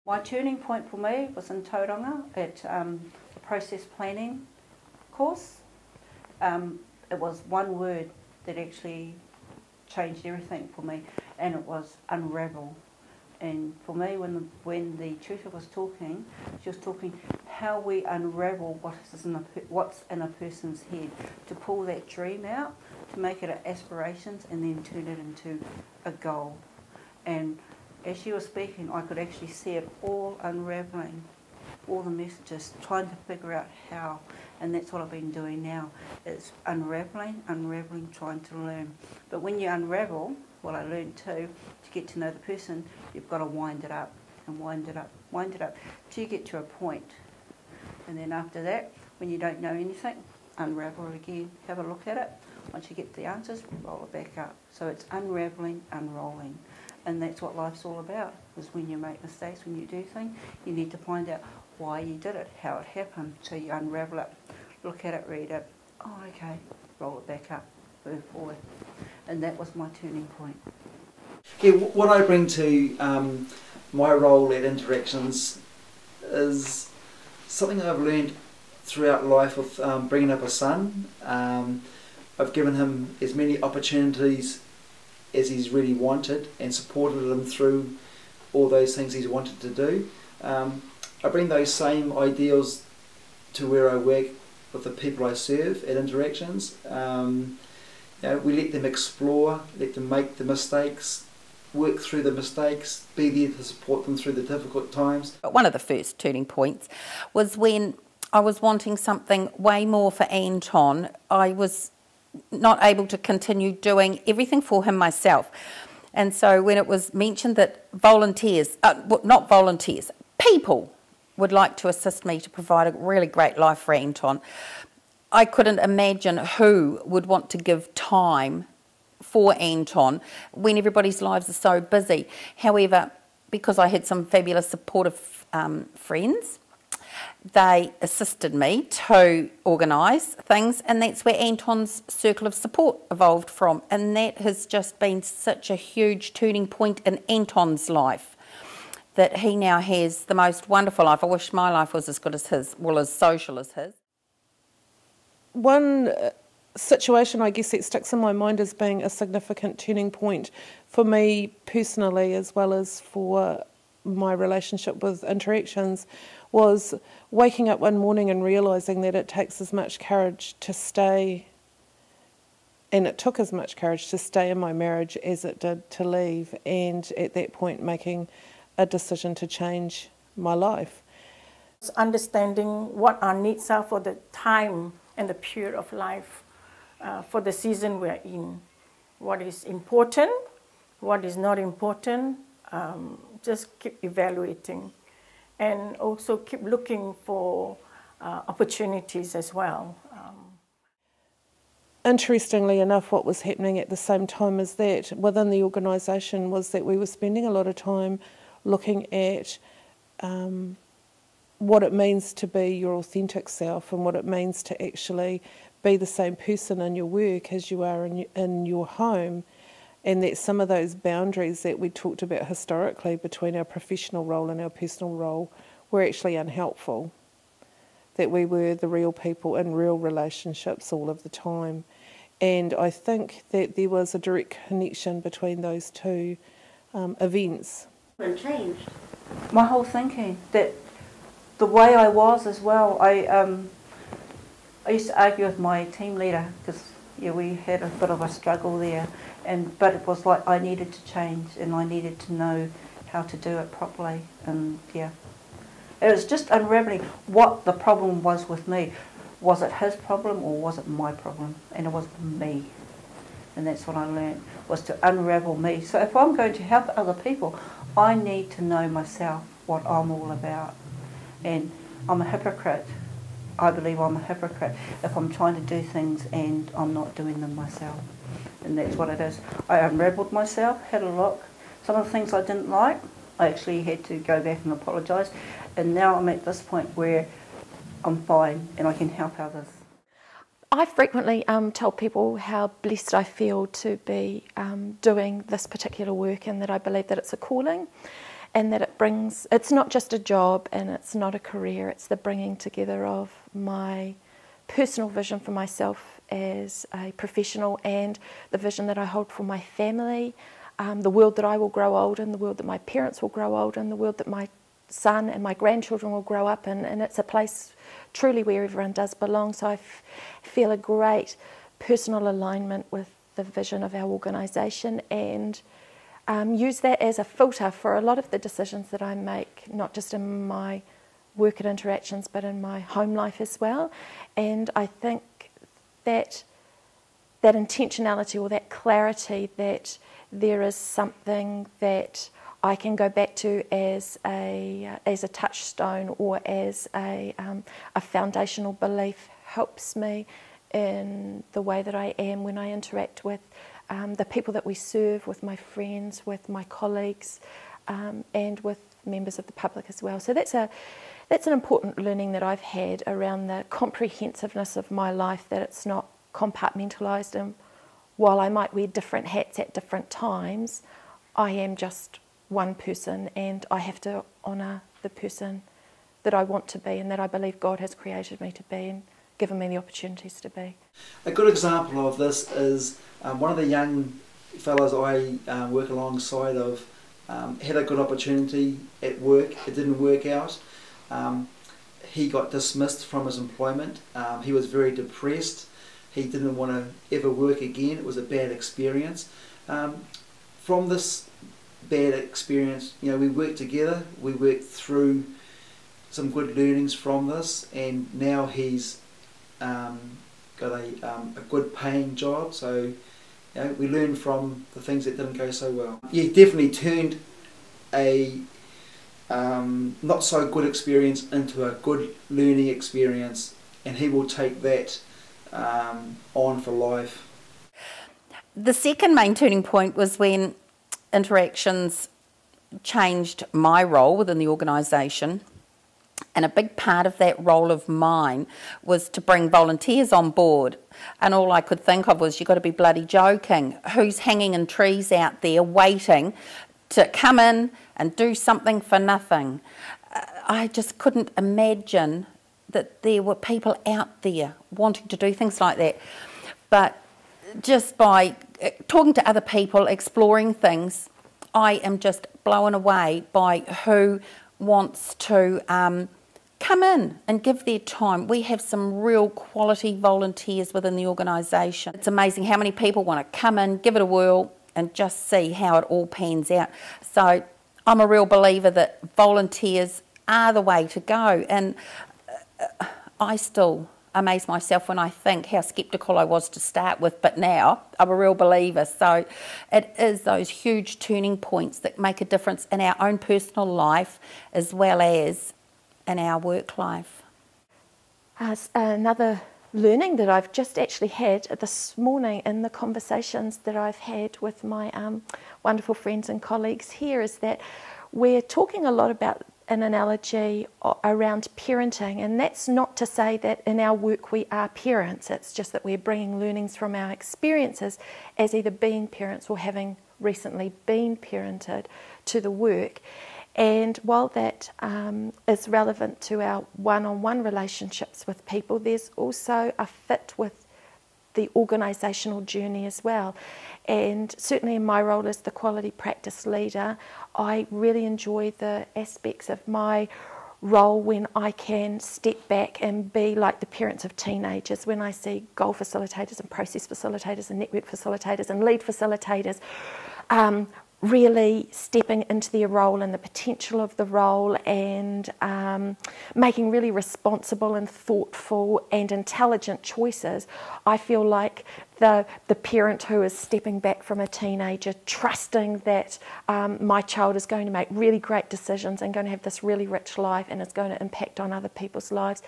My turning point for me was in Tauranga at the process planning course. It was one word that actually changed everything for me, and it was unravel. And for me, when the tutor was talking, she was talking how we unravel what's in a person's head, to pull that dream out, to make it aspirations, and then turn it into a goal. And as she was speaking, I could actually see it all unravelling, all the messages, trying to figure out how. And that's what I've been doing now. It's unravelling, trying to learn. But when you unravel, what I learned too, to get to know the person, you've got to wind it up and wind it up till you get to a point. And then after that, when you don't know anything, unravel it again, have a look at it. Once you get the answers, roll it back up. So it's unravelling, unrolling. And that's what life's all about, is when you make mistakes, when you do things, you need to find out why you did it, how it happened. So you unravel it, look at it, read it, oh okay, roll it back up, move forward. And that was my turning point. Yeah, what I bring to my role at Interactions is something I've learned throughout life with bringing up a son. I've given him as many opportunities as he's really wanted and supported him through all those things he's wanted to do. I bring those same ideals to where I work with the people I serve at Interactions. We let them explore, let them make the mistakes, work through the mistakes, be there to support them through the difficult times. One of the first turning points was when I was wanting something way more for Anton. I was not able to continue doing everything for him myself. And so when it was mentioned that people would like to assist me to provide a really great life for Anton, I couldn't imagine who would want to give time for Anton when everybody's lives are so busy. However, because I had some fabulous supportive friends, they assisted me to organise things, and that's where Anton's circle of support evolved from, and that has just been such a huge turning point in Anton's life, that he now has the most wonderful life. I wish my life was as good as his, well, as social as his. One situation, I guess, that sticks in my mind as being a significant turning point for me personally, as well as for my relationship with Interactions, was waking up one morning and realising that it takes as much courage to stay, and it took as much courage to stay in my marriage as it did to leave, and at that point making a decision to change my life. Understanding what our needs are for the time and the period of life, for the season we're in. What is important, what is not important, just keep evaluating. And also keep looking for opportunities as well. Interestingly enough, what was happening at the same time as that within the organisation was that we were spending a lot of time looking at what it means to be your authentic self, and what it means to actually be the same person in your work as you are in your home. And that some of those boundaries that we talked about historically between our professional role and our personal role were actually unhelpful. That we were the real people in real relationships all of the time. And I think that there was a direct connection between those two events. It changed my whole thinking, that the way I was as well. I used to argue with my team leader because we had a bit of a struggle there. But it was like I needed to change, and I needed to know how to do it properly. And it was just unravelling what the problem was with me. Was it his problem or was it my problem? And it was me. And that's what I learned, was to unravel me. So if I'm going to help other people, I need to know myself, what I'm all about. And I'm a hypocrite. I believe I'm a hypocrite if I'm trying to do things and I'm not doing them myself. And that's what it is. I unravelled myself, had a look. Some of the things I didn't like, I actually had to go back and apologise. And now I'm at this point where I'm fine and I can help others. I frequently tell people how blessed I feel to be doing this particular work, and that I believe that it's a calling. and that it's not just a job and it's not a career, it's the bringing together of my personal vision for myself as a professional and the vision that I hold for my family, the world that I will grow old in, the world that my parents will grow old in, the world that my son and my grandchildren will grow up in, and it's a place truly where everyone does belong. So I feel a great personal alignment with the vision of our organisation, and use that as a filter for a lot of the decisions that I make, not just in my work at Interactions but in my home life as well. And I think that intentionality or that clarity, that there is something that I can go back to as a touchstone or as a foundational belief, helps me in the way that I am when I interact with the people that we serve, with my friends, with my colleagues, and with members of the public as well. So that's an important learning that I've had around the comprehensiveness of my life, that it's not compartmentalised, and while I might wear different hats at different times, I am just one person, and I have to honour the person that I want to be and that I believe God has created me to be and given me the opportunities to be. A good example of this is one of the young fellows I work alongside of had a good opportunity at work. It didn't work out. He got dismissed from his employment. He was very depressed. He didn't want to ever work again. It was a bad experience. From this bad experience, you know, we worked together. We worked through some good learnings from this, and now he's got a good paying job. So, you know, we learned from the things that didn't go so well. He definitely turned a not so good experience into a good learning experience, and he will take that on for life. The second main turning point was when Interactions changed my role within the organisation, and a big part of that role of mine was to bring volunteers on board, and all I could think of was, you've got to be bloody joking. Who's hanging in trees out there waiting to come in and do something for nothing? I just couldn't imagine that there were people out there wanting to do things like that. But just by talking to other people, exploring things, I am just blown away by who wants to come in and give their time. We have some real quality volunteers within the organisation. It's amazing how many people want to come in, give it a whirl, and just see how it all pans out. So I'm a real believer that volunteers are the way to go, and I still amaze myself when I think how sceptical I was to start with, but now I'm a real believer. So it is those huge turning points that make a difference in our own personal life as well as in our work life. Another learning that I've just actually had this morning in the conversations that I've had with my wonderful friends and colleagues here is that we're talking a lot about an analogy around parenting, and that's not to say that in our work we are parents. It's just that we're bringing learnings from our experiences as either being parents or having recently been parented to the work. And while that is relevant to our one-on-one relationships with people, there's also a fit with the organisational journey as well. And certainly in my role as the quality practice leader, I really enjoy the aspects of my role when I can step back and be like the parents of teenagers, when I see goal facilitators and process facilitators and network facilitators and lead facilitators really stepping into their role and the potential of the role, and making really responsible and thoughtful and intelligent choices. I feel like the parent who is stepping back from a teenager, trusting that my child is going to make really great decisions and going to have this really rich life and is going to impact on other people's lives.